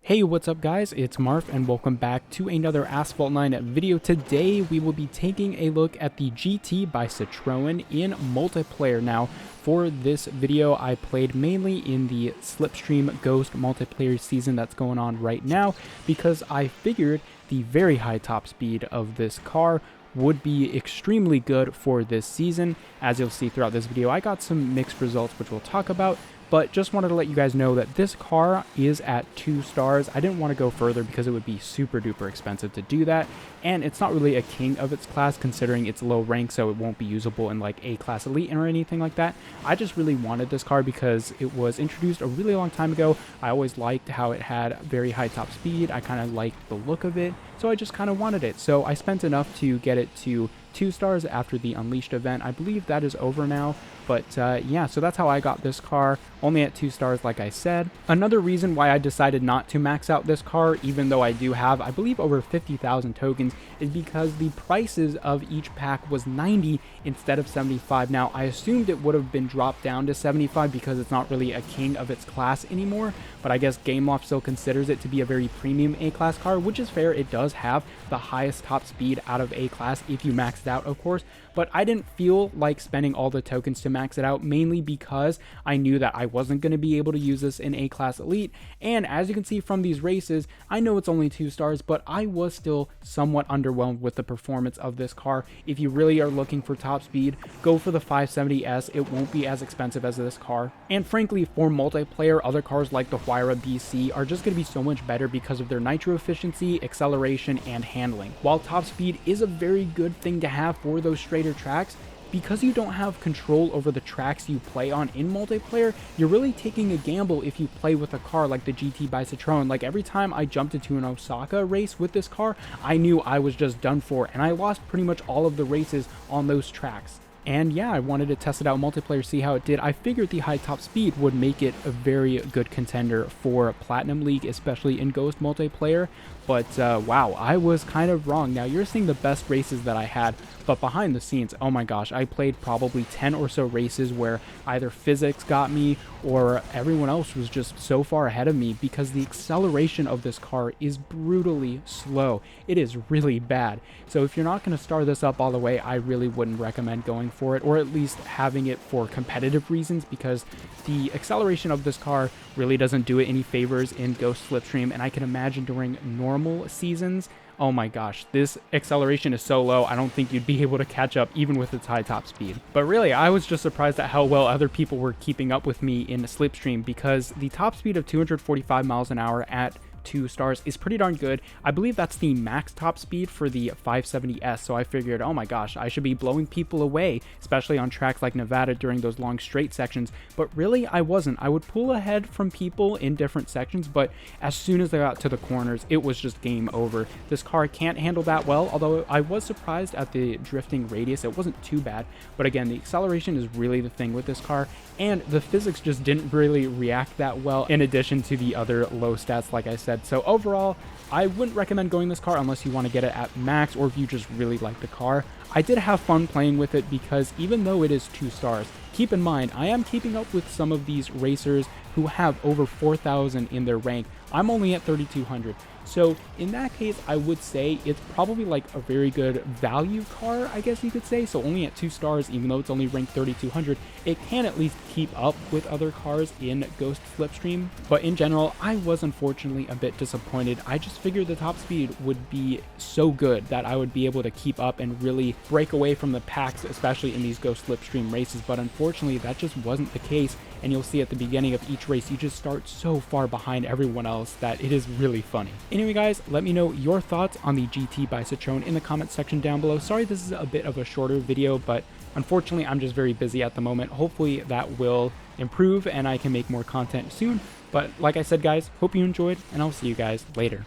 Hey, what's up guys? It's Marf and welcome back to another Asphalt 9 video. Today we will be taking a look at the GT by CITROEN in multiplayer. Now, for this video, I played mainly in the Slipstream Ghost multiplayer season that's going on right now because I figured the very high top speed of this car would be extremely good for this season. As you'll see throughout this video, I got some mixed results which we'll talk about. But just wanted to let you guys know that this car is at 2 stars. I didn't want to go further because it would be super duper expensive to do that. And it's not really a king of its class considering it's low rank, so it won't be usable in like A-class elite or anything like that. I just really wanted this car because it was introduced a really long time ago. I always liked how it had very high top speed. I kind of liked the look of it, so I just kind of wanted it. So I spent enough to get it to 2 stars after the Unleashed event. I believe that is over now. But yeah, so that's how I got this car, only at 2 stars like I said. Another reason why I decided not to max out this car, even though I do have, I believe, over 50,000 tokens, is because the prices of each pack was 90 instead of 75. Now, I assumed it would have been dropped down to 75 because it's not really a king of its class anymore, but I guess GameLoft still considers it to be a very premium A-class car, which is fair. It does have the highest top speed out of A-class if you max it out, of course, but I didn't feel like spending all the tokens to max it out, mainly because I knew that I wasn't going to be able to use this in A-class elite. And as you can see from these races, I know it's only 2 stars, but I was still somewhat underwhelmed with the performance of this car. If you really are looking for top speed, go for the 570S. It won't be as expensive as this car. And frankly, for multiplayer, other cars like the Huayra BC are just going to be so much better because of their nitro efficiency, acceleration, and handling. While top speed is a very good thing to have for those straighter tracks, because you don't have control over the tracks you play on in multiplayer, you're really taking a gamble if you play with a car like the GT by CITROEN. Like every time I jumped into an Osaka race with this car, I knew I was just done for, and I lost pretty much all of the races on those tracks. And yeah, I wanted to test it out in multiplayer, see how it did. I figured the high top speed would make it a very good contender for Platinum League, especially in Ghost multiplayer. But wow, I was kind of wrong. Now you're seeing the best races that I had, but behind the scenes, oh my gosh, I played probably 10 or so races where either physics got me or everyone else was just so far ahead of me because the acceleration of this car is brutally slow. It is really bad. So if you're not going to star this up all the way, I really wouldn't recommend going for it, or at least having it for competitive reasons, because the acceleration of this car really doesn't do it any favors in Ghost Slipstream. And I can imagine during normal seasons, oh my gosh, this acceleration is so low, I don't think you'd be able to catch up even with its high top speed. But really, I was just surprised at how well other people were keeping up with me in the Slipstream, because the top speed of 245 miles an hour at 2 stars is pretty darn good. I believe that's the max top speed for the 570S, so I figured, oh my gosh, I should be blowing people away, especially on tracks like Nevada during those long straight sections. But really, I wasn't. I would pull ahead from people in different sections, but as soon as I got to the corners, it was just game over. This car can't handle that well, although I was surprised at the drifting radius. It wasn't too bad, but again, the acceleration is really the thing with this car, and the physics just didn't really react that well, in addition to the other low stats, like I said. So overall, I wouldn't recommend going this car unless you want to get it at max, or if you just really like the car. I did have fun playing with it because even though it is 2 stars, keep in mind, I am keeping up with some of these racers who have over 4,000 in their rank. I'm only at 3,200. So in that case, I would say it's probably like a very good value car, I guess you could say. So only at 2 stars, even though it's only ranked 3,200, it can at least keep up with other cars in Ghost Slipstream. But in general, I was unfortunately a bit disappointed. I just figured the top speed would be so good that I would be able to keep up and really break away from the packs, especially in these Ghost Slipstream races. But unfortunately, that just wasn't the case. And you'll see at the beginning of each race, you just start so far behind everyone else that it is really funny. Anyway guys, let me know your thoughts on the GT by CITROEN in the comment section down below. Sorry this is a bit of a shorter video, but unfortunately I'm just very busy at the moment. Hopefully that will improve and I can make more content soon. But like I said guys, hope you enjoyed, and I'll see you guys later.